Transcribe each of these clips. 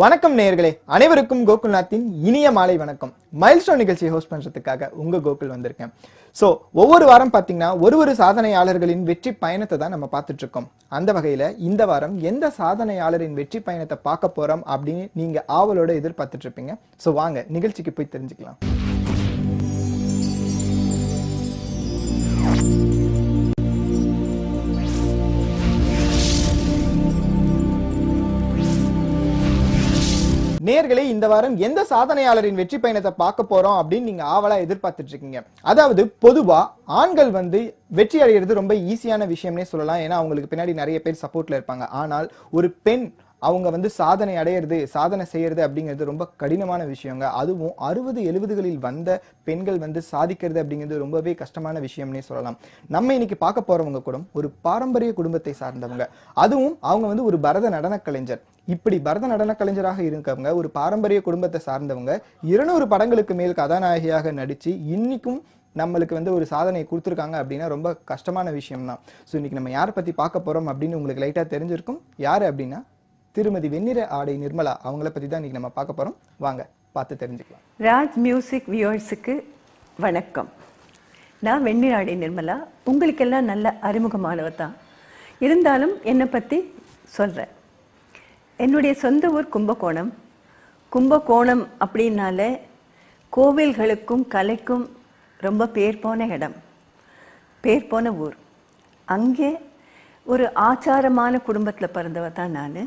வணக்கம் நேயர்களே, அனைவருக்கும் கோகுல்நாத்தின் இனிய மாலை வணக்கம். மைல்ஸ்டோன் நிகழ்ச்சியை ஹோஸ்ட் பண்றதுக்காக உங்க கோகுல் வந்திருக்கேன். சோ ஒவ்வொரு வாரம் பாத்தீங்கன்னா ஒரு சாதனையாளர்களின் வெற்றி பயணத்தை தான் நம்ம பார்த்துட்டு இருக்கோம். அந்த வகையில இந்த வாரம் எந்த சாதனையாளரின் வெற்றி பயணத்தை பார்க்க போறோம் அப்படின்னு நீங்க ஆவலோட எதிர்பார்த்துட்டு இருப்பீங்க. சோ வாங்க நிகழ்ச்சிக்கு போய் தெரிஞ்சுக்கலாம். நேயர்களே, இந்த வாரம் எந்த சாதனையாளரின் வெற்றி பயணத்தை பார்க்க போறோம் அப்படின்னு நீங்க ஆவலா எதிர்பார்த்துட்டு இருக்கீங்க. அதாவது பொதுவா ஆண்கள் வெற்றி அடைகிறது ரொம்ப ஈஸியான விஷயம்னே சொல்லலாம். ஏன்னா அவங்களுக்கு பின்னாடி நிறைய பேர் சப்போர்ட்ல இருப்பாங்க. ஆனால் ஒரு பெண் அவங்க சாதனை அடையிறது, சாதனை செய்யறது அப்படிங்கிறது ரொம்ப கடினமான விஷயங்க. அதுவும் 60-70களில் வந்த பெண்கள் சாதிக்கிறது அப்படிங்கிறது ரொம்பவே கஷ்டமான விஷயம்னே சொல்லலாம். நம்ம இன்னைக்கு பார்க்க போறவங்க கூட ஒரு பாரம்பரிய குடும்பத்தை சார்ந்தவங்க. அதுவும் அவங்க ஒரு பரத நடன கலைஞர். இப்படி பரத நடன கலைஞராக இருக்கவங்க ஒரு பாரம்பரிய குடும்பத்தை சார்ந்தவங்க 200 படங்களுக்கு மேல் கதாநாயகியாக நடிச்சு இன்னைக்கும் நம்மளுக்கு ஒரு சாதனை கொடுத்துருக்காங்க அப்படின்னா ரொம்ப கஷ்டமான விஷயம் தான். ஸோ இன்னைக்கு நம்ம யாரை பத்தி பார்க்க போறோம் அப்படின்னு உங்களுக்கு லைட்டா தெரிஞ்சிருக்கும். யாரு அப்படின்னா திருமதி வெண்ணிற ஆடை நிர்மலா. அவங்கள பத்தி தான் இன்னைக்கு நம்ம பார்க்க போறோம். வாங்க பார்த்து தெரிஞ்சுக்கலாம். ராஜ் மியூசிக் வியூவர்ஸுக்கு வணக்கம். நான் வெண்ணிற ஆடை நிர்மலா. உங்களுக்கெல்லாம் நல்ல அறிமுகமானவர் தான். இருந்தாலும் என்னை பற்றி சொல்கிறேன். என்னுடைய சொந்த ஊர் கும்பகோணம். கும்பகோணம் அப்படின்னாலே கோவில்களுக்கும் கலைக்கும் ரொம்ப பேர் போன இடம், பேர் போன ஊர். அங்கே ஒரு ஆச்சாரமான குடும்பத்தில் பிறந்தவ தான் நான்.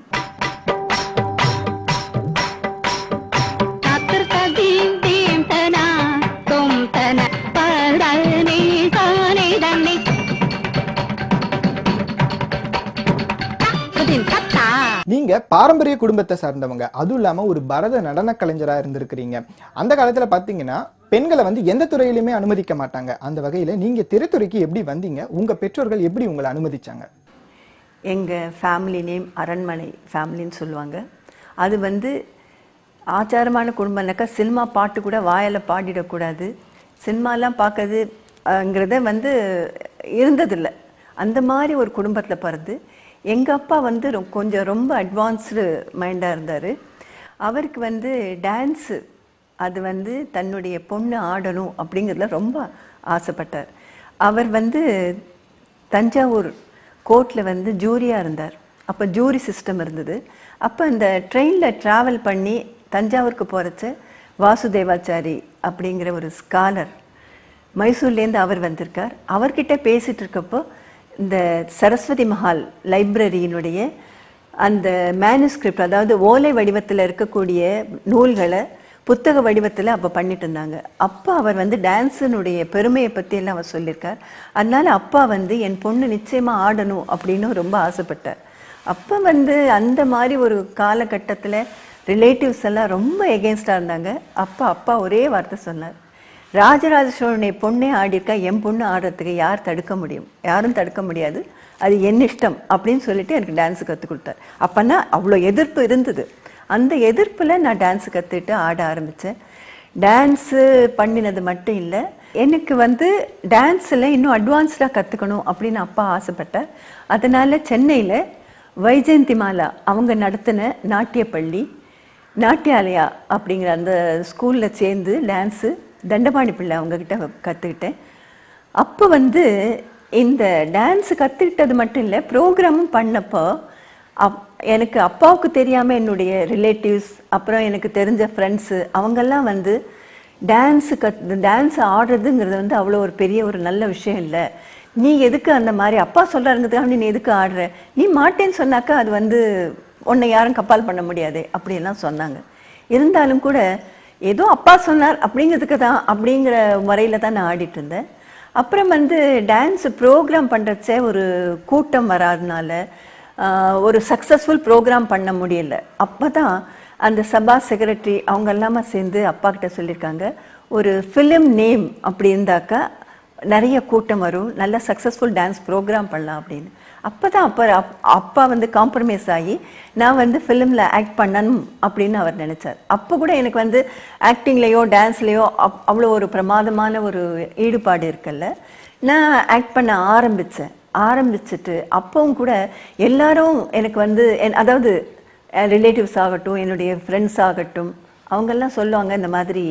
நீங்க பாரம்பரிய குடும்பத்தை சார்ந்தவங்க, அதுவும் இல்லாம ஒரு பரத நடன கலைஞரா இருந்திருக்கிறீங்க. அந்த காலத்துல பாத்தீங்கன்னா பெண்களை எந்த துறையிலுமே அனுமதிக்க மாட்டாங்க. அந்த வகையில நீங்க திரைத்துறைக்கு எப்படி வந்தீங்க? உங்க பெற்றோர்கள் எப்படி உங்களை அனுமதிச்சாங்க? எங்க ஃபேமிலி நேம் அரண்மனை ஃபேமிலின்னு சொல்லுவாங்க. அது ஆச்சாரமான குடும்பம்னாக்கா சினிமா பாட்டு கூட வாயால் பாடிடக்கூடாது, சினிமாலாம் பார்க்கறதுங்கிறத இருந்ததில்லை. அந்த மாதிரி ஒரு குடும்பத்தில் பிறந்து எங்கள் அப்பா கொஞ்சம் ரொம்ப அட்வான்ஸ்டு மைண்டாக இருந்தார். அவருக்கு டான்ஸு அது தன்னுடைய பொண்ணு ஆடணும் அப்படிங்கிறதுல ரொம்ப ஆசைப்பட்டார். அவர் தஞ்சாவூர் கோர்ட்டில் ஜூரியாக இருந்தார். அப்போ ஜூரி சிஸ்டம் இருந்தது. அப்போ அந்த ட்ரெயினில் ட்ராவல் பண்ணி தஞ்சாவூருக்கு போகிறச்ச வாசுதேவாச்சாரி அப்படிங்கிற ஒரு ஸ்காலர் மைசூர்லேருந்து அவர் வந்திருக்கார். அவர்கிட்ட பேசிகிட்டு இருக்கப்போ இந்த சரஸ்வதி மஹால் லைப்ரரியினுடைய அந்த மேனுஸ்கிரிப்ட், அதாவது ஓலை வடிவத்தில் இருக்கக்கூடிய நூல்களை புத்தக வடிவத்தில் அப்போ பண்ணிட்டு இருந்தாங்க. அப்போ அவர் டான்ஸினுடைய பெருமையை பற்றியெல்லாம் அவர் சொல்லியிருக்கார். அதனால் அப்பா என் பொண்ணு நிச்சயமாக ஆடணும் அப்படின்னு ரொம்ப ஆசைப்பட்டார். அப்போ அந்த மாதிரி ஒரு காலகட்டத்தில் ரிலேட்டிவ்ஸ் எல்லாம் ரொம்ப எகெயின்ஸ்டாக இருந்தாங்க. அப்பா ஒரே வார்த்தை சொன்னார், ராஜராஜ சோழனுடைய பொண்ணே ஆடிருக்கா, என் பொண்ணு ஆடுறதுக்கு யார் தடுக்க முடியும்? யாரும் தடுக்க முடியாது, அது என் இஷ்டம் அப்படின்னு சொல்லிட்டு எனக்கு டான்ஸு கற்றுக் கொடுத்தார். அப்போனா அவ்வளோ எதிர்ப்பு இருந்தது. அந்த எதிர்ப்பில் நான் டான்ஸு கற்றுக்கிட்டு ஆட ஆரம்பித்தேன். டான்ஸு பண்ணினது மட்டும் இல்லை, எனக்கு டான்ஸில் இன்னும் அட்வான்ஸ்டாக கற்றுக்கணும் அப்படின்னு அப்பா ஆசைப்பட்டார். அதனால் சென்னையில் வைஜெயந்திமாலா அவங்க நடத்தின நாட்டியப்பள்ளி, நாட்டியாலயா அப்படிங்கிற அந்த ஸ்கூலில் சேர்ந்து டான்ஸு தண்டபாணி பிள்ளை அவங்கக்கிட்ட கற்றுக்கிட்டேன். அப்போ இந்த டான்ஸு கற்றுக்கிட்டது மட்டும் இல்லை, ப்ரோக்ராமும் பண்ணப்போ எனக்கு அப்பாவுக்கு தெரியாமல் என்னுடைய ரிலேட்டிவ்ஸ், அப்புறம் எனக்கு தெரிஞ்ச ஃப்ரெண்ட்ஸு அவங்கெல்லாம் டான்ஸு ஆடுறதுங்கிறது அவ்வளோ ஒரு பெரிய ஒரு நல்ல விஷயம் இல்லை, நீ எதுக்கு அந்த மாதிரி அப்பா சொல்கிறாருங்கிறதுக்காக நீ எதுக்கு ஆடுற, நீ மாட்டேன்னு சொன்னாக்கா அது உன்னை யாரும் கப்பால் பண்ண முடியாது அப்படியெல்லாம் சொன்னாங்க. இருந்தாலும் கூட ஏதோ அப்பா சொன்னார் அப்படிங்கிறதுக்கு தான் அப்படிங்கிற முறையில் தான் நான் ஆடிட்டு இருந்தேன். அப்புறம் டான்ஸு ப்ரோக்ராம் பண்ணுறச்ச ஒரு கூட்டம் வராதனால ஒரு சக்ஸஸ்ஃபுல் ப்ரோக்ராம் பண்ண முடியல. அப்போ தான் அந்த சபா செக்ரட்டரி அவங்க எல்லாமே சேர்ந்து அப்பா கிட்ட சொல்லியிருக்காங்க, ஒரு ஃபிலிம் நேம் அப்படி இருந்தாக்கா நிறைய கூட்டம் வரும், நல்ல சக்ஸஸ்ஃபுல் டான்ஸ் ப்ரோக்ராம் பண்ணலாம் அப்படின்னு. அப்போ தான் அப்பா காம்ப்ரமைஸ் ஆகி நான் ஃபிலிமில் ஆக்ட் பண்ணணும் அப்படின்னு அவர் நினச்சார். அப்போ கூட எனக்கு ஆக்டிங்லேயோ டான்ஸ்லேயோ அவ்வளோ ஒரு பிரமாதமான ஒரு ஈடுபாடு இருக்குல்ல. நான் ஆக்ட் பண்ண ஆரம்பிச்சிட்டு அப்பவும் கூட எல்லாரும் எனக்கு அதாவது ரிலேட்டிவ்ஸ் ஆகட்டும், என்னுடைய ஃப்ரெண்ட்ஸ் ஆகட்டும், அவங்கெல்லாம் சொல்லுவாங்க இந்த மாதிரி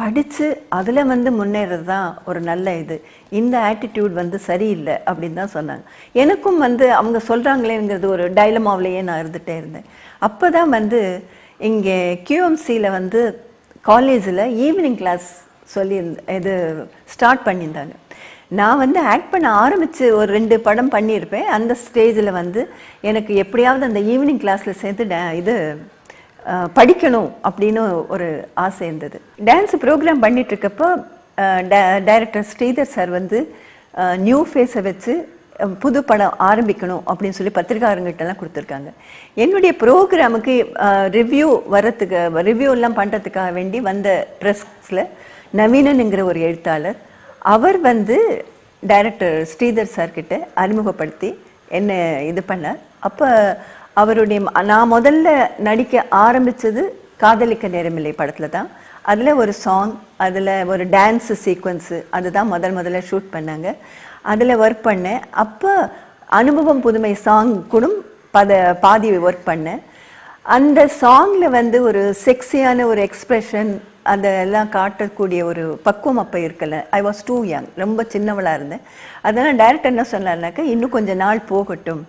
படித்து அதில் வந்து முன்னேறது தான் ஒரு நல்ல இது, இந்த ஆட்டிடியூட் வந்து சரியில்லை அப்படின்னு தான் சொன்னாங்க. எனக்கும் வந்து அவங்க சொல்கிறாங்களேங்கிறது ஒரு டைலமாவிலேயே நான் இருந்துகிட்டே இருந்தேன். அப்போ தான் வந்து இங்கே QMCயில் வந்து காலேஜில் ஈவினிங் கிளாஸ் சொல்லி இது ஸ்டார்ட் பண்ணியிருந்தாங்க. நான் வந்து ஆக்ட் பண்ண ஆரம்பித்து ஒரு 2 படம் பண்ணியிருப்பேன். அந்த ஸ்டேஜில் வந்து எனக்கு எப்படியாவது அந்த ஈவினிங் கிளாஸில் சேர்த்து இது படிக்கணும் அப்படின்னு ஒரு ஆசை இருந்தது. டான்ஸ் ப்ரோக்ராம் பண்ணிகிட்ருக்கப்போ டைரக்டர் ஸ்ரீதர் சார் வந்து நியூ ஃபேஸை வச்சு புது படம் ஆரம்பிக்கணும் அப்படின்னு சொல்லி பத்திரிகாரங்கிட்டலாம் கொடுத்துருக்காங்க. என்னுடைய ப்ரோக்ராமுக்கு ரிவ்யூலாம் பண்ணுறதுக்காக வேண்டி வந்த ப்ரெஸ்ஸில் நவீனனுங்கிற ஒரு எழுத்தாளர், அவர் வந்து டைரக்டர் ஸ்ரீதர் சார்கிட்ட அறிமுகப்படுத்தி என்ன இது பண்ணார். அப்போ அவருடைய நான் முதல்ல நடிக்க ஆரம்பித்தது காதலிக்க நேரமில்லை படத்தில் தான். அதில் ஒரு சாங், அதில் ஒரு டான்ஸு சீக்வன்ஸு, அதுதான் முதல்ல ஷூட் பண்ணாங்க. அதில் ஒர்க் பண்ணேன். அப்போ அனுபவம் புதுமை சாங் கூட பாதி ஒர்க் பண்ணேன். அந்த சாங்கில் வந்து ஒரு செக்ஸியான ஒரு எக்ஸ்ப்ரெஷன் அதெல்லாம் காட்டக்கூடிய ஒரு பக்குவம் அப்போ இருக்கல. ஐ வாஸ் டூ யங், ரொம்ப சின்னவளாக இருந்தேன். அதனால் டைரக்டர் என்ன சொன்னார்னாக்கா, இன்னும் கொஞ்சம் நாள் போகட்டும்,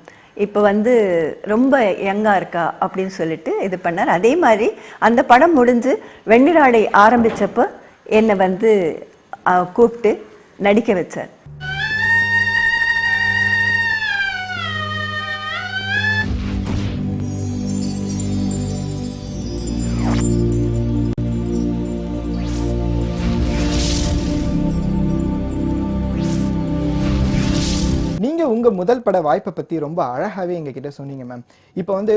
இப்போ வந்து ரொம்ப யங்காக இருக்கா அப்படின்னு சொல்லிட்டு இது பண்ணார். அதே மாதிரி அந்த படம் முடிஞ்சு வெண்ணிராடை ஆரம்பித்தப்போ என்னை வந்து கூப்பிட்டு நடிக்க வச்சார். நீங்க உங்க முதல் பட வாய்ப்பை பத்தி ரொம்ப அழகாவே எங்ககிட்ட சொன்னீங்க மேம். இப்போ வந்து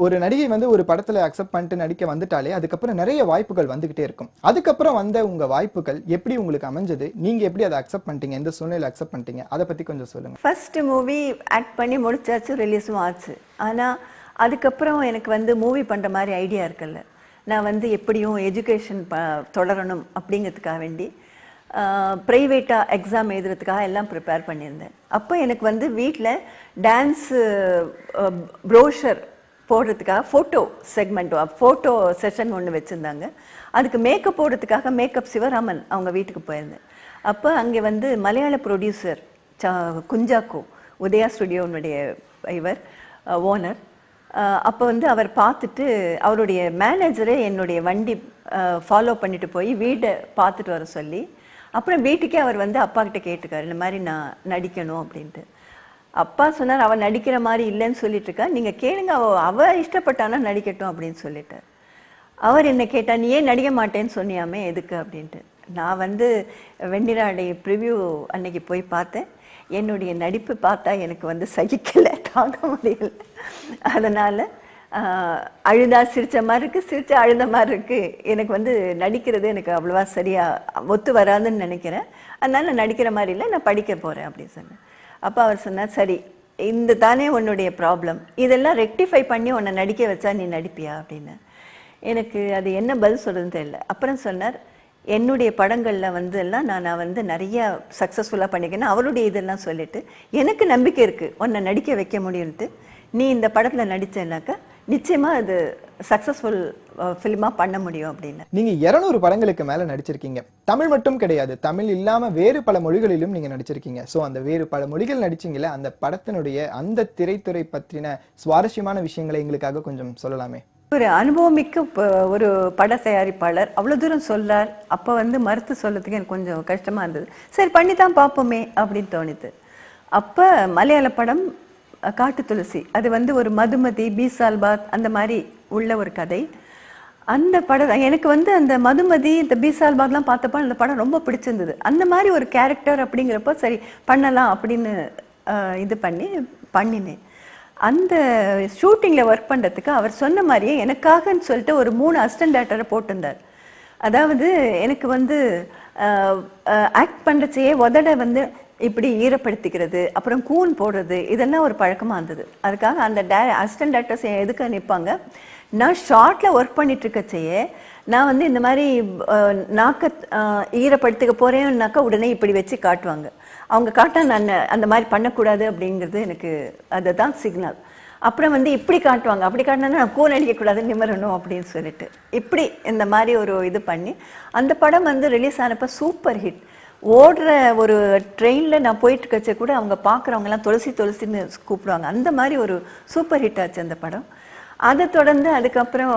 ஒரு நடிகை வந்து ஒரு படத்துல அக்செப்ட் பண்ணிட்டு நடிக்க வந்துட்டாலே அதுக்கப்புறம் நிறைய வாய்ப்புகள் வந்துகிட்டே இருக்கும். அதுக்கப்புறம் வந்த உங்க வாய்ப்புகள் எப்படி உங்களுக்கு அமைஞ்சது? நீங்க எப்படி அதை அக்செப்ட் பண்ணிட்டீங்க? எந்த சூழ்நிலையில அக்செப்ட் பண்ணிட்டீங்க? அதை பத்தி கொஞ்சம் சொல்லுங்க. ஃபர்ஸ்ட் மூவி ஆக்ட் பண்ணி முடிச்சாச்சு, ரிலீஸும் ஆச்சு. ஆனால் அதுக்கப்புறம் எனக்கு வந்து மூவி பண்ணுற மாதிரி ஐடியா இருக்குல்ல. நான் வந்து எப்படியும் எஜுகேஷன் தொடரணும் அப்படிங்கிறதுக்காக வேண்டி ப்ரைவேட்டாக எக்ஸாம் எழுதுறதுக்காக எல்லாம் ப்ரிப்பேர் பண்ணியிருந்தேன். அப்போ எனக்கு வந்து வீட்டில் டான்ஸு ப்ரோஷர் போடுறதுக்காக ஃபோட்டோ செஷன் ஒன்று வச்சுருந்தாங்க. அதுக்கு மேக்கப் போடுறதுக்காக மேக்கப் சிவராமன் அவங்க வீட்டுக்கு போயிருந்தேன். அப்போ அங்கே வந்து மலையாள ப்ரொடியூசர் குஞ்சாக்கோ, உதயா ஸ்டுடியோனுடைய இவர் ஓனர். அப்போ வந்து அவர் பார்த்துட்டு அவருடைய மேனேஜரை என்னுடைய வண்டி ஃபாலோ பண்ணிட்டு போய் வீட்டை பார்த்துட்டு வர சொல்லி, அப்புறம் வீட்டுக்கே அவர் வந்து அப்பா கிட்ட கேட்டுக்காரு, இந்த மாதிரி நான் நடிக்கணும் அப்படின்ட்டு. அப்பா சொன்னார், அவள் நடிக்கிற மாதிரி இல்லைன்னு சொல்லிட்டு இருக்கா, நீங்கள் கேளுங்க, அவள் இஷ்டப்பட்டானா நடிக்கட்டும் அப்படின்னு சொல்லிட்டார். அவர் என்ன கேட்டால், நீ ஏன் நடிக்க மாட்டேன்னு சொன்னியாமே, எதுக்கு அப்படின்ட்டு. நான் வந்து வெண்ணிராடை ப்ரிவ்யூ அன்னைக்கு போய் பார்த்தேன். என்னுடைய நடிப்பு பார்த்தா எனக்கு வந்து சகிக்கலை, தாங்க முடியலை. அதனால் அழுதா சிரித்த மாதிரி இருக்குது, சிரிச்சா அழுத மாதிரி இருக்குது. எனக்கு வந்து நடிக்கிறது எனக்கு அவ்வளோவா சரியாக ஒத்து வராதுன்னு நினைக்கிறேன். அதனால் நான் நடிக்கிற மாதிரி இல்லை, நான் படிக்க போகிறேன் அப்படின்னு சொன்னேன். அப்போ அவர் சொன்னார், சரி இந்த தானே உன்னுடைய ப்ராப்ளம், இதெல்லாம் ரெக்டிஃபை பண்ணி உன்னை நடிக்க வச்சா நீ நடிப்பியா அப்படின்னு. எனக்கு அது என்ன பதில் சொல்கிறதுன்னு தெரியல. அப்புறம் சொன்னார், என்னுடைய படங்களில் வந்து எல்லாம் நான் வந்து நிறைய சக்ஸஸ்ஃபுல்லாக பண்ணிக்கிறேன், அவருடைய இதெல்லாம் சொல்லிவிட்டு எனக்கு நம்பிக்கை இருக்குது உன்னை நடிக்க வைக்க முடியும்ட்டு. நீ இந்த படத்தில் நடித்தேன்னாக்கா நிச்சயமாக அது சக்ஸஸ்ஃபுல் ஃபிலிமாக பண்ண முடியும் அப்படின்னு. நீங்கள் 200 படங்களுக்கு மேலே நடிச்சிருக்கீங்க. தமிழ் மட்டும் கிடையாது, தமிழ் இல்லாமல் வேறு பல மொழிகளிலும் நீங்கள் நடிச்சிருக்கீங்க. ஸோ அந்த வேறு பல மொழிகள் நடிச்சிங்களே, அந்த படத்தினுடைய அந்த திரைத்துறை பற்றின சுவாரஸ்யமான விஷயங்களை எங்களுக்காக கொஞ்சம் சொல்லலாமே. ஒரு அனுபவமிக்க ஒரு பட தயாரிப்பாளர் அவ்வளோ தூரம் சொல்லார். அப்போ வந்து மறுத்து சொல்லத்துக்கு எனக்கு கொஞ்சம் கஷ்டமாக இருந்தது. சரி பண்ணி தான் பார்ப்போமே அப்படின்னு தோணிது. அப்போ மலையாள படம் காட்டு துளசி, அது வந்து ஒரு மதுமதி, பீசால்பாத் அந்த மாதிரி உள்ள ஒரு கதை. அந்த படம் எனக்கு வந்து அந்த மதுமதி, இந்த பீசால்பாத்லாம் பார்த்தப்போ அந்த படம் ரொம்ப பிடிச்சிருந்தது. அந்த மாதிரி ஒரு கேரக்டர் அப்படிங்கிறப்போ சரி பண்ணலாம் அப்படின்னு இது பண்ணினேன். அந்த ஷூட்டிங்கில் ஒர்க் பண்ணுறதுக்கு அவர் சொன்ன மாதிரியே எனக்காகன்னு சொல்லிட்டு ஒரு 3 அசிஸ்டன்ட் டேரக்டரை போட்டிருந்தார். அதாவது எனக்கு வந்து ஆக்ட் பண்ணுறச்சையே உதட வந்து இப்படி ஈரப்படுத்திக்கிறது, அப்புறம் கூன் போடுறது, இதெல்லாம் ஒரு பழக்கமாக இருந்தது. அதுக்காக அந்த அசிஸ்டன்ட் டேரக்டர்ஸ் எதுக்கு நிற்பாங்க, நான் ஷார்ட்டில் ஒர்க் பண்ணிட்டு இருக்கச்சையே நான் வந்து இந்த மாதிரி நாக்க ஈரப்படுத்திக்க போகிறேன்னாக்கா உடனே இப்படி வச்சு காட்டுவாங்க. அவங்க காட்டா நான் அந்த மாதிரி பண்ணக்கூடாது அப்படிங்கிறது எனக்கு அதுதான் சிக்னல். அப்புறம் வந்து இப்படி காட்டுவாங்க, அப்படி காட்டினா நான் கூன் அடிக்கக்கூடாது, நிமிரணும் அப்படின்னு சொல்லிட்டு இப்படி இந்த மாதிரி ஒரு இது பண்ணி அந்த படம் வந்து ரிலீஸ் ஆனப்போ சூப்பர் ஹிட். ஓடுற ஒரு ட்ரெயினில் நான் போயிட்டு இருக்கச்ச கூட அவங்க பார்க்குறவங்கலாம் துளசி துளசின்னு கூப்பிடுவாங்க. அந்த மாதிரி ஒரு சூப்பர் ஹிட் ஆச்சு அந்த படம். அதை தொடர்ந்து அதுக்கப்புறம்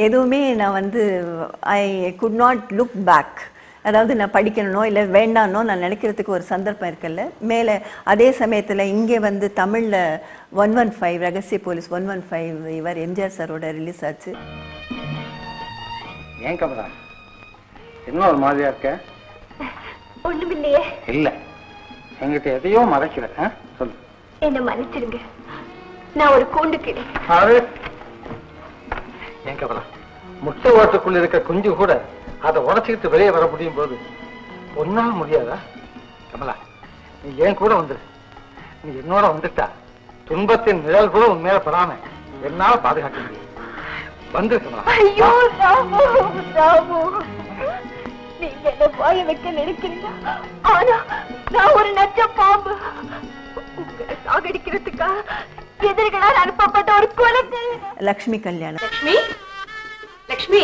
எதுவுமே நான் வந்து I could not look back. அதாவது நான் படிக்கணும் இல்லை வேண்டானோ நான் நினைக்கிறதுக்கு ஒரு சந்தர்ப்பம் இருக்குல்ல. மேலே அதே சமயத்தில் இங்கே வந்து தமிழில் 115 ரகசிய போலீஸ் 115 இவர் எம்ஜிஆர் சாரோட ரிலீஸ் ஆச்சு. ஏன் கமலா என்ன ஒரு மாதிரியா இருக்க? ஒண்ணுமில்லையே. இல்ல என்கிட்ட எதையோ மறைக்கிற, சொல்லு. என்ன மன்னிச்சிருங்க, நான் ஒரு கூண்டு கிளி. ஏன் கமலா முட்டை ஓட்டுக்குள்ள இருக்க குஞ்சு கூட அதை உடச்சுக்கிட்டு வெளியே வர முடியும் போது ஒன்னால முடியாதா? கமலா நீ ஏன் கூட வந்துரு. நீ என்னோட வந்துட்டா துன்பத்தின் நிழல் கூட உன் மேல படாம என்னால பாதுகாக்க முடியும். வந்து கமலா. ஐயோ ராமு, ராமு, நீங்க என்ன வாய வைக்க நினைக்கிறீங்க, ஆனா நான் ஒரு நச்ச பாம்பு. உங்களை சாகடிக்கிறதுக்காக எதிரிகளால் அனுப்பப்பட்ட ஒரு குழந்தை. லக்ஷ்மி கல்யாணம். லக்ஷ்மி, லக்ஷ்மி.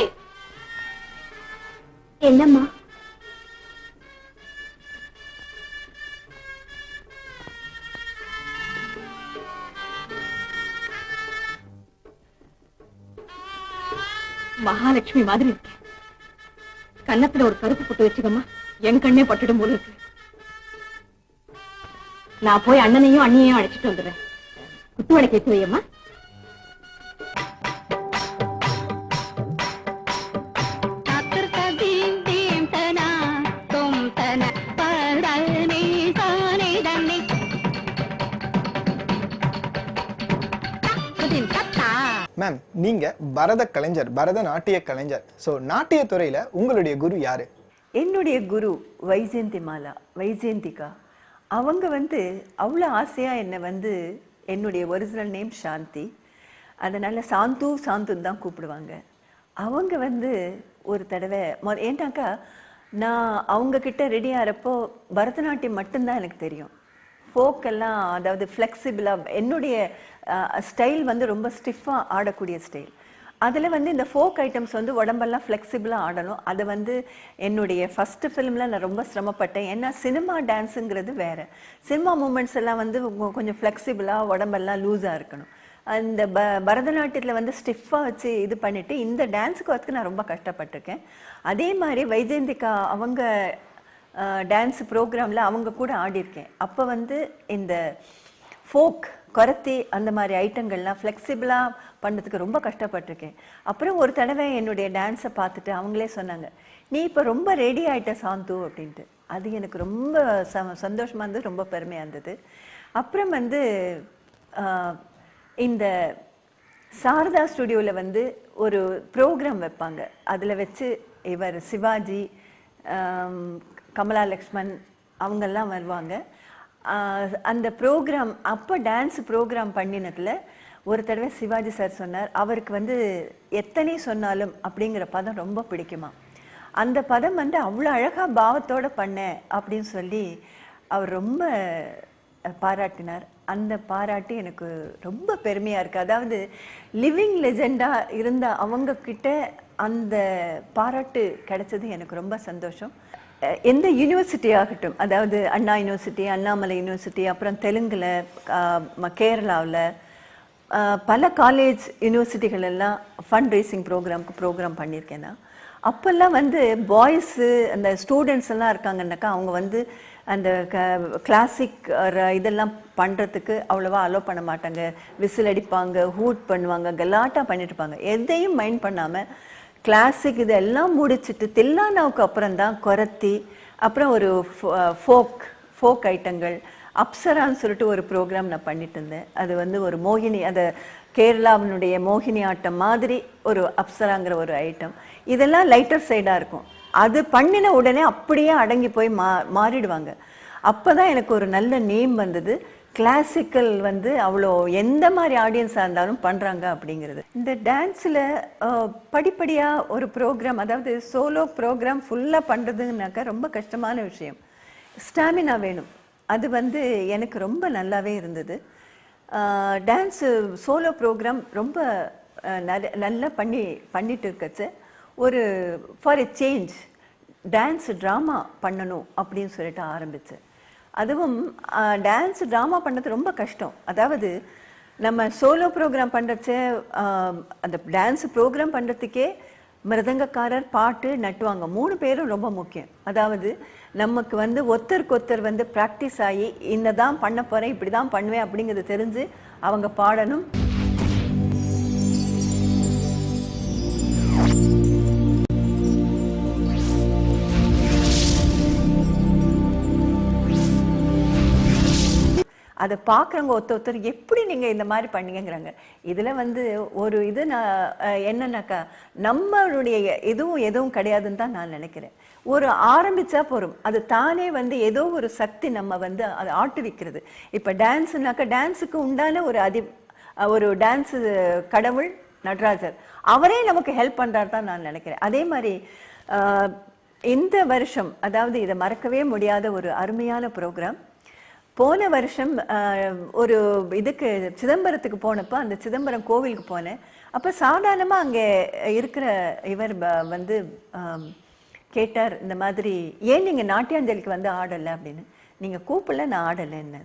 என்னம்மா? மகாலட்சுமி மாதிரி இருக்கு. கன்னத்துல ஒரு கருப்பு போட்டு வச்சுக்கம்மா, என் கண்ணே பட்டுடும் போல இருக்கு. நான் போய் அண்ணனையும் அண்ணியையும் அழைச்சிட்டு வந்துடுறேன். குத்துவடை கேட்டு வையம்மா. மேம், நீங்க பரத கலைஞர், பரதநாட்டிய கலைஞர். ஸோ நாட்டிய துறையில உங்களுடைய குரு யாரு? என்னுடைய குரு வைஜெயந்தி மாலா, வைஜெயந்திகா. அவங்க வந்து அவ்வளோ ஆசையாக என்னை வந்து, என்னுடைய ஒரிஜினல் நேம் சாந்தி, அதனால் சாந்துன்னு தான் கூப்பிடுவாங்க. அவங்க வந்து ஒரு தடவை ஏன்னாக்கா நான் அவங்கக்கிட்ட ரெடி ஆகிறப்போ பரதநாட்டியம் மட்டும்தான் எனக்கு தெரியும். ஃபோக்கெல்லாம், அதாவது ஃப்ளெக்சிபிளாக, என்னுடைய ஸ்டைல் வந்து ரொம்ப ஸ்டிஃபாக ஆடக்கூடிய ஸ்டைல். அதில் வந்து இந்த ஃபோக் ஐட்டம்ஸ் வந்து உடம்பெல்லாம் ஃப்ளெக்சிபிளாக ஆடணும். அதை வந்து என்னுடைய ஃபஸ்ட்டு ஃபிலிமில் நான் ரொம்ப சிரமப்பட்டேன். ஏன்னா சினிமா டான்ஸுங்கிறது வேறு. சினிமா மூமெண்ட்ஸ் எல்லாம் வந்து கொஞ்சம் ஃப்ளெக்சிபிளாக உடம்பெல்லாம் லூஸாக இருக்கணும். அந்த பரதநாட்டியத்தில் வந்து ஸ்டிஃபாக வச்சு இது பண்ணிவிட்டு இந்த டான்ஸுக்கு வரதுக்கு நான் ரொம்ப கஷ்டப்பட்டிருக்கேன். அதே மாதிரி வைஜெயந்திகா அவங்க டான்ஸ் ப்ரோக்ராமில் அவங்க கூட ஆடியிருக்கேன். அப்போ வந்து இந்த ஃபோக் கொரத்தி அந்த மாதிரி ஐட்டங்கள்லாம் ஃப்ளெக்சிபிளாக பண்ணுறதுக்கு ரொம்ப கஷ்டப்பட்டிருக்கேன். அப்புறம் ஒரு தடவை என்னுடைய டான்ஸை பார்த்துட்டு அவங்களே சொன்னாங்க, நீ இப்போ ரொம்ப ரெடி ஆகிட்ட சாந்து அப்படின்ட்டு. அது எனக்கு ரொம்ப சந்தோஷமாக இருந்தது, ரொம்ப பெருமையாக இருந்தது. அப்புறம் வந்து இந்த சாரதா ஸ்டுடியோவில் வந்து ஒரு ப்ரோக்ராம் வைப்பாங்க. அதில் வச்சு இவர் சிவாஜி, கமலா லக்ஷ்மன் அவங்கெல்லாம் வருவாங்க. அந்த ப்ரோக்ராம் அப்போ டான்ஸ் ப்ரோக்ராம் பண்ணினதில் ஒரு தடவை சிவாஜி சார் சொன்னார், அவருக்கு வந்து எத்தனை சொன்னாலும் அப்படிங்கிற பதம் ரொம்ப பிடிக்குமா. அந்த பதம் வந்து அவ்வளோ அழகாக பாவத்தோடு பண்ணேன் அப்படின்னு சொல்லி அவர் ரொம்ப பாராட்டினார். அந்த பாராட்டு எனக்கு ரொம்ப பெருமையாக இருக்குது. அதாவது லிவிங் லெஜெண்டாக இருந்த அவங்கக்கிட்ட அந்த பாராட்டு கிடைச்சது எனக்கு ரொம்ப சந்தோஷம். எந்த யூனிவர்சிட்டி ஆகட்டும், அதாவது அண்ணா யூனிவர்சிட்டி, அண்ணாமலை யூனிவர்சிட்டி, அப்புறம் தெலுங்கில், கேரளாவில் பல காலேஜ் யூனிவர்சிட்டிகள் எல்லாம் ஃபண்ட் ரைசிங் ப்ரோக்ராம் பண்ணியிருக்கேன் நான். அப்போல்லாம் வந்து பாய்ஸு அந்த ஸ்டூடெண்ட்ஸ் எல்லாம் இருக்காங்கன்னாக்கா அவங்க வந்து அந்த கிளாசிக் இதெல்லாம் பண்ணுறதுக்கு அவ்வளோவா அலோவ் பண்ண மாட்டாங்க. விசில் அடிப்பாங்க, ஹூட் பண்ணுவாங்க, கலாட்டா பண்ணிட்டு இருப்பாங்க. எதையும் மைண்ட் பண்ணாமல் கிளாசிக் இதெல்லாம் முடிச்சுட்டு தில்லானாவுக்கு அப்புறம் தான் கொரத்தி, அப்புறம் ஒரு ஃபோக் ஐட்டங்கள், அப்சரான்னு சொல்லிட்டு ஒரு ப்ரோக்ராம் நான் பண்ணிட்டு இருந்தேன். அது வந்து ஒரு மோகினி, அந்த கேரளாவினுடைய மோகினி ஆட்டம் மாதிரி ஒரு அப்சராங்கிற ஒரு ஐட்டம். இதெல்லாம் லைட்டர் சைடாக இருக்கும். அது பண்ணின உடனே அப்படியே அடங்கி போய் மாறிடுவாங்க. அப்போ தான் எனக்கு ஒரு நல்ல நேம் வந்தது. கிளாசிக்கல் வந்து அவ்வளோ எந்த மாதிரி ஆடியன்ஸாக இருந்தாலும் பண்ணுறாங்க அப்படிங்கிறது. இந்த டான்ஸில் படிப்படியாக ஒரு ப்ரோக்ராம், அதாவது சோலோ ப்ரோக்ராம் ஃபுல்லாக பண்ணுறதுனாக்கா ரொம்ப கஷ்டமான விஷயம். ஸ்டாமினா வேணும். அது வந்து எனக்கு ரொம்ப நல்லாவே இருந்தது. டான்ஸு சோலோ ப்ரோக்ராம் ரொம்ப நல்லா பண்ணிட்டு இருக்கச்சு ஒரு for a change dance drama பண்ணணும் அப்படின்னு சொல்லிட்டு ஆரம்பித்தேன். அதுவும் டான்ஸ் ட்ராமா பண்ணது ரொம்ப கஷ்டம். அதாவது நம்ம சோலோ ப்ரோக்ராம் பண்ணுறச்ச அந்த டான்ஸ் ப்ரோக்ராம் பண்ணுறதுக்கே மிருதங்கக்காரர் பாட்டு நட்டுவாங்க, 3 பேரும் ரொம்ப முக்கியம். அதாவது நமக்கு வந்து ஒருத்தருக்கு ஒருத்தர் வந்து ப்ராக்டிஸ் ஆகி இன்னதான் பண்ண போகிறேன், இப்படி தான் பண்ணுவேன் அப்படிங்கிறது தெரிஞ்சு அவங்க பாடணும். அதை பார்க்குறவங்க ஒருத்தர் எப்படி நீங்கள் இந்த மாதிரி பண்ணீங்கிறாங்க. இதில் வந்து ஒரு இது நான் என்னன்னாக்கா நம்மளுடைய எதுவும் கிடையாதுன்னு தான் நான் நினைக்கிறேன். ஒரு ஆரம்பிச்சா போகிறோம், அது தானே வந்து ஏதோ ஒரு சக்தி நம்ம வந்து அதை ஆட்டுவிக்கிறது. இப்போ டான்ஸுனாக்கா டான்ஸுக்கு உண்டான ஒரு டான்ஸு கடவுள் நடராஜர், அவரே நமக்கு ஹெல்ப் பண்ணுறாரு தான் நான் நினைக்கிறேன். அதே மாதிரி இந்த வருஷம் அதாவது இதை மறக்கவே முடியாத ஒரு அருமையான ப்ரோக்ராம். போன வருஷம் ஒரு இதுக்கு சிதம்பரத்துக்கு போனப்போ அந்த சிதம்பரம் கோவிலுக்கு போனேன். அப்போ சாதாரணமாக அங்கே இருக்கிற இவர் வந்து கேட்டார், இந்த மாதிரி ஏன் நீங்கள் நாட்டியாஞ்சலிக்கு வந்து ஆடலை அப்படின்னு. நீங்கள் கூப்பிடல, நான் ஆடலை என்ன.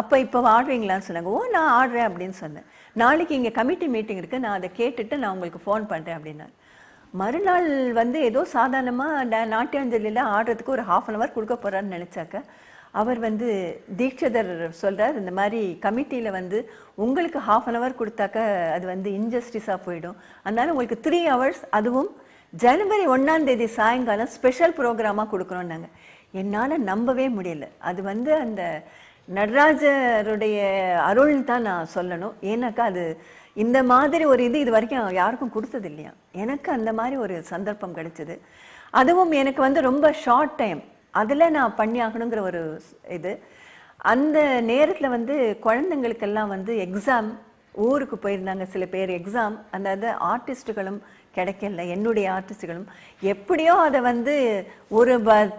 அப்போ இப்போ ஆடுறீங்களான்னு சொன்னாங்க. ஓ நான் ஆடுறேன் அப்படின்னு சொன்னேன். நாளைக்கு இங்கே கமிட்டி மீட்டிங் இருக்குது, நான் அதை கேட்டுட்டு நான் உங்களுக்கு ஃபோன் பண்ணுறேன் அப்படின்னா. மறுநாள் வந்து ஏதோ சாதாரணமாக நாட்டியாஞ்சலியில் ஆடுறதுக்கு ஒரு 1/2 hour கொடுக்க போகிறான்னு நினச்சாக்க அவர் வந்து தீட்சிதர் சொல்கிறார், இந்த மாதிரி கமிட்டியில் வந்து உங்களுக்கு 1/2 hour கொடுத்தாக்க அது வந்து இன்ஜஸ்டிஸாக போயிடும், அதனால் உங்களுக்கு 3 hours அதுவும் ஜனவரி 1 சாயங்காலம் ஸ்பெஷல் ப்ரோக்ராமாக கொடுக்குறோன்னாங்க. என்னால் நம்பவே முடியல. அது வந்து அந்த நடராஜருடைய அருள்னு தான் நான் சொல்லணும். ஏன்னாக்கா அது இந்த மாதிரி ஒரு இது வரைக்கும் யாருக்கும் கொடுத்தது இல்லையா. எனக்கு அந்த மாதிரி ஒரு சந்தர்ப்பம் கிடைச்சிது. அதுவும் எனக்கு வந்து ரொம்ப ஷார்ட் டைம், அதில் நான் பண்ணி ஆகணுங்கிற ஒரு இது. அந்த நேரத்தில் வந்து குழந்தைங்களுக்கெல்லாம் வந்து எக்ஸாம், ஊருக்கு போயிருந்தாங்க சில பேர் எக்ஸாம். அந்த ஆர்டிஸ்ட்டுகளும் கிடைக்கல, என்னுடைய ஆர்டிஸ்ட்டுகளும் எப்படியோ அதை வந்து ஒரு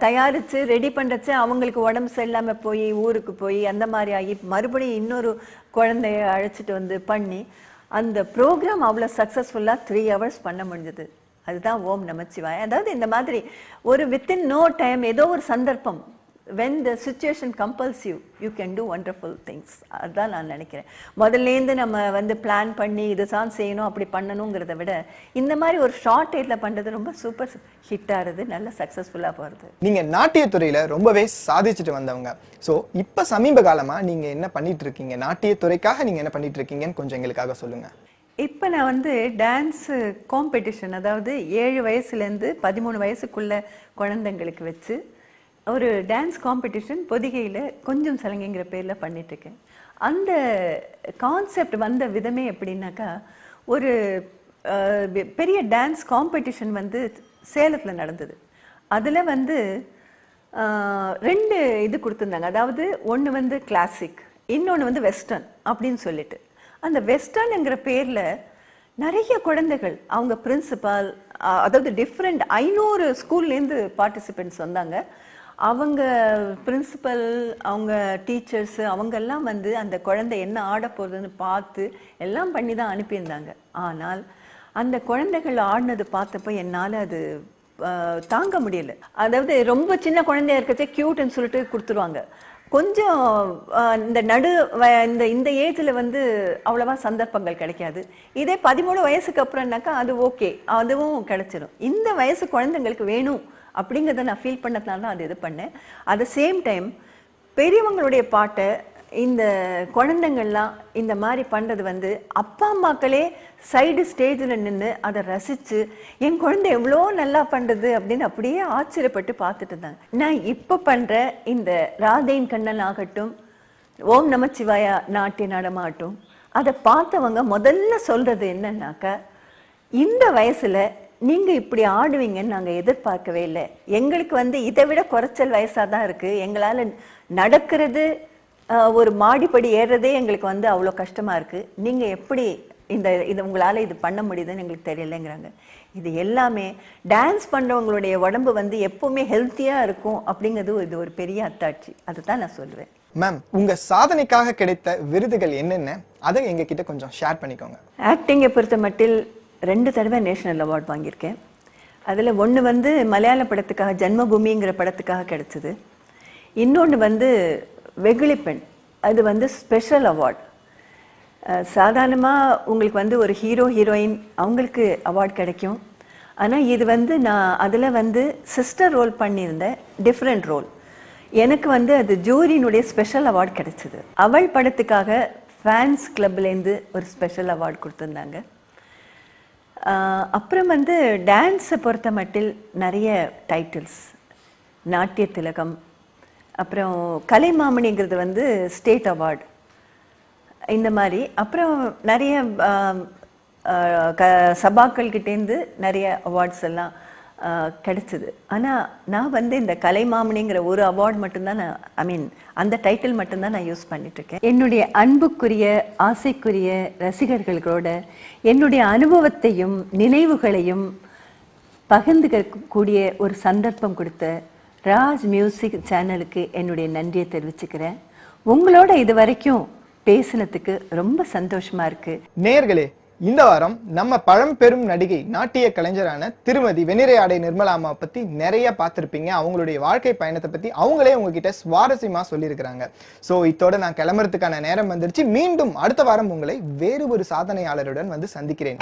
தயாரித்து ரெடி பண்ணுறச்சு அவங்களுக்கு உடம்பு சரியில்லாமல் போய் ஊருக்கு போய் அந்த மாதிரி ஆகி மறுபடியும் இன்னொரு குழந்தைய அழைச்சிட்டு வந்து பண்ணி அந்த ப்ரோக்ராம் அவ்வளோ சக்ஸஸ்ஃபுல்லாக 3 hours பண்ண முடிஞ்சது. அதுதான் ஓம் நமச்சிவாய். அதாவது இந்த மாதிரி ஒரு வித்தின் நோ டைம் ஏதோ ஒரு சந்தர்ப்பம், when the situation compels you, you can do wonderful things. அதுதான் நான் நினைக்கிறேன். முதல்லேருந்து நம்ம வந்து பிளான் பண்ணி இதுதான் செய்யணும் அப்படி பண்ணணுங்கிறத விட இந்த மாதிரி ஒரு ஷார்ட் டைத்தில் பண்ணுறது ரொம்ப சூப்பர் ஹிட் ஆகுது, நல்ல சக்ஸஸ்ஃபுல்லாக போகிறது. நீங்கள் நாட்டியத்துறையில் ரொம்பவே சாதிச்சுட்டு வந்தவங்க. ஸோ இப்போ சமீப காலமாக நீங்கள் என்ன பண்ணிட்டு இருக்கீங்க, நாட்டியத்துறைக்காக நீங்கள் என்ன பண்ணிட்டு இருக்கீங்கன்னு கொஞ்சம் எங்களுக்காக சொல்லுங்கள். இப்போ நான் வந்து டான்ஸு காம்படிஷன், அதாவது 7 வயசுலேருந்து 13 வயசுக்குள்ள குழந்தைங்களுக்கு வச்சு ஒரு டான்ஸ் காம்படிஷன் பொதிகையில் கொஞ்சம் சலங்கைங்கிற பேரில் பண்ணிட்டுருக்கேன். அந்த கான்செப்ட் வந்த விதமே எப்படின்னாக்கா, ஒரு பெரிய டான்ஸ் காம்படிஷன் வந்து சேலத்தில் நடந்தது. அதில் வந்து 2 இது கொடுத்துருந்தாங்க. அதாவது ஒன்று வந்து கிளாசிக், இன்னொன்று வந்து வெஸ்டர்ன் அப்படின்னு சொல்லிட்டு. அந்த வெஸ்டர்னுங்கிற பேரில் நிறைய குழந்தைகள், அவங்க பிரின்சிபால், அதாவது டிஃப்ரெண்ட் 500 ஸ்கூல்லேருந்து பார்ட்டிசிபெண்ட்ஸ் வந்தாங்க. அவங்க பிரின்சிபல், அவங்க டீச்சர்ஸு, அவங்கெல்லாம் வந்து அந்த குழந்தை என்ன ஆட போகுதுன்னு பார்த்து எல்லாம் பண்ணி தான் அனுப்பியிருந்தாங்க. ஆனால் அந்த குழந்தைகள் ஆடினது பார்த்தப்போ என்னால் அது தாங்க முடியல. அதாவது ரொம்ப சின்ன குழந்தையா இருக்கச்சே க்யூட்னு சொல்லிட்டு கொடுத்துருவாங்க. கொஞ்சம் இந்த ஏஜில் வந்து அவ்வளவா சந்தர்ப்பங்கள் கிடைக்காது. இதே 13 வயசுக்கு அப்புறம்னாக்கா அது ஓகே, அதுவும் கிடைச்சிடும். இந்த வயசு குழந்தைங்களுக்கு வேணும் அப்படிங்கிறத நான் ஃபீல் பண்ணதுனால தான் அது இது பண்ணேன். அட் த சேம் டைம் பெரியவங்களுடைய பாட்டை இந்த குழந்தைங்கள்லாம் இந்த மாதிரி பண்ணுறது வந்து அப்பா அம்மாக்களே சைடு ஸ்டேஜில் நின்று அதை ரசித்து என் குழந்தை எவ்வளோ நல்லா பண்ணுறது அப்படின்னு அப்படியே ஆச்சரியப்பட்டு பார்த்துட்டு இருந்தாங்க. நான் இப்போ பண்ணுற இந்த ராதேன் கண்ணன் ஆகட்டும், ஓம் நமச்சிவாயா நாட்டிய நடமாகட்டும், அதை பார்த்தவங்க முதல்ல சொல்கிறது என்னன்னாக்கா, இந்த வயசில் நீங்கள் இப்படி ஆடுவீங்கன்னு நாங்கள் எதிர்பார்க்கவே இல்லை. எங்களுக்கு வந்து இதை விட குறைச்சல் வயசாக தான் இருக்குது. எங்களால் நடக்கிறது, ஒரு மாடிப்படி ஏறுறதே எங்களுக்கு வந்து அவ்வளோ கஷ்டமாக இருக்குது. நீங்கள் எப்படி இது உங்களால் இது பண்ண முடியுதுன்னு எங்களுக்கு தெரியலைங்கிறாங்க. இது எல்லாமே டான்ஸ் பண்ணுறவங்களுடைய உடம்பு வந்து எப்போவுமே ஹெல்த்தியாக இருக்கும் அப்படிங்கிறது இது ஒரு பெரிய அத்தாட்சி. அதை தான் நான் சொல்லுவேன். மேம், உங்க சாதனைக்காக கிடைத்த விருதுகள் என்னென்ன, அதை எங்க கிட்ட கொஞ்சம் ஷேர் பண்ணிக்கோங்க. ஆக்டிங்கை பொறுத்த மட்டில் 2 தடவை நேஷனல் அவார்ட் வாங்கியிருக்கேன். அதில் ஒன்று வந்து மலையாள படத்துக்காக ஜன்மபூமிங்கிற படத்துக்காக கிடைச்சது. இன்னொன்று வந்து வெகுளிப்பெண், அது வந்து ஸ்பெஷல் அவார்ட். சாதாரணமாக உங்களுக்கு வந்து ஒரு ஹீரோ ஹீரோயின் அவங்களுக்கு அவார்ட் கிடைக்கும். ஆனால் இது வந்து நான் அதில் வந்து சிஸ்டர் ரோல் பண்ணியிருந்தேன், டிஃப்ரெண்ட் ரோல். எனக்கு வந்து அது ஜூரியினுடைய ஸ்பெஷல் அவார்ட் கிடைச்சிது. அவள் படத்துக்காக ஃபேன்ஸ் கிளப்லேருந்து ஒரு ஸ்பெஷல் அவார்ட் கொடுத்துருந்தாங்க. அப்புறம் வந்து டான்ஸை பொறுத்த மட்டில் நிறைய டைட்டில்ஸ், நாட்டிய திலகம், அப்புறம் கலைமாமணிங்கிறது வந்து ஸ்டேட் அவார்டு, இந்த மாதிரி. அப்புறம் நிறைய சபாக்கள்கிட்டேருந்து நிறைய அவார்ட்ஸ் எல்லாம் கிடைச்சிது. ஆனால் நான் வந்து இந்த கலைமாமணிங்கிற ஒரு அவார்டு மட்டும்தான் நான் அந்த டைட்டில் மட்டும்தான் நான் யூஸ் பண்ணிட்டுருக்கேன். என்னுடைய அன்புக்குரிய ஆசைக்குரிய ரசிகர்களோட என்னுடைய அனுபவத்தையும் நினைவுகளையும் பகிர்ந்துக்கக்கூடிய ஒரு சந்தர்ப்பம் கொடுத்த ராஜ் மியூசிக் சேனலுக்கு என்னுடைய நன்றியை தெரிவிச்சுக்கிறேன். உங்களோட இது வரைக்கும் பேசினதுக்கு ரொம்ப சந்தோஷமா இருக்கு. நேயர்களே, இந்த வாரம் நம்ம பழம்பெரும் நடிகை நாட்டிய கலைஞரான திருமதி வெண்ணிறையாடை நிர்மலா அம்மா பத்தி நிறைய பார்த்திருப்பீங்க. அவங்களுடைய வாழ்க்கை பயணத்தை பத்தி அவங்களே உங்ககிட்ட சுவாரஸ்யமா சொல்லியிருக்கிறாங்க. சோ இதோட நான் கிளம்புறதுக்கான நேரம் வந்துருச்சு. மீண்டும் அடுத்த வாரம் உங்களை வேறு ஒரு சாதனையாளருடன் வந்து சந்திக்கிறேன்.